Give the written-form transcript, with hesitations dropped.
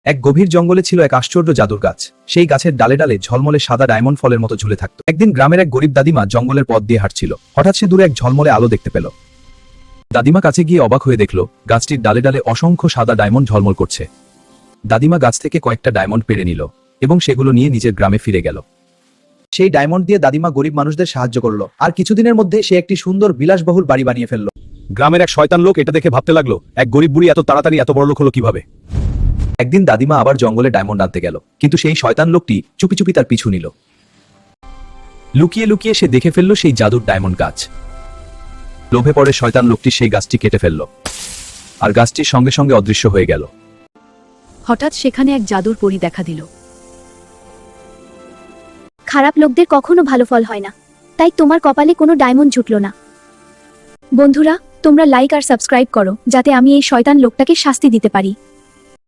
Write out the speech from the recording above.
এক গভীর জঙ্গলে ছিল এক আশ্চর্য জাদুর গাছ। সেই গাছের ডালে ডালে ঝলমলে সাদা ডায়মন্ড ফলের মতো ঝুলে থাকত। একদিন গ্রামের এক গরিব দাদিমা জঙ্গলের পথ দিয়ে হাঁটছিল। হঠাৎ সে দূরে এক ঝলমলে আলো দেখতে পেল। দাদিমা কাছে গিয়ে অবাক হয়ে দেখল গাছটির ডালে ডালে অসংখ্য সাদা ডায়মন্ড ঝলমল করছে। দাদিমা গাছ থেকে কয়েকটা ডায়মন্ড পেড়ে নিল এবং সেগুলো নিয়ে নিজের গ্রামে ফিরে গেল। সেই ডায়মন্ড দিয়ে দাদিমা গরিব মানুষদের সাহায্য করলো, আর কিছুদিনের মধ্যে সে একটি সুন্দর বিলাসবহুল বাড়ি বানিয়ে ফেলল। গ্রামের এক শয়তান লোক এটা দেখে ভাবতে লাগলো, এক গরিব বুড়ি এত তাড়াতাড়ি এত বড় লোক হলো কিভাবে। একদিন দাদিমা আবার জঙ্গলে ডায়মন্ড আনতে গেল, কিন্তু সেই শয়তান লোকটি চুপি চুপি তার পিছু নিল। লুকিয়ে লুকিয়ে সে দেখে ফেলল সেই জাদুর ডায়মন্ড গাছ। লোভে পড়ে শয়তান লোকটি সেই গাছটি কেটে ফেলল, আর গাছটির সঙ্গে সঙ্গে অদৃশ্য হয়ে গেল। হঠাৎ সেখানে এক জাদুর পরী দেখা দিল। খারাপ লোকদের কখনো ভালো ফল হয় না, তাই তোমার কপালে কোনো ডায়মন্ড জুটলো না। বন্ধুরা, তোমরা লাইক আর সাবস্ক্রাইব করো যাতে আমি এই শয়তান লোকটাকে শাস্তি দিতে পারি।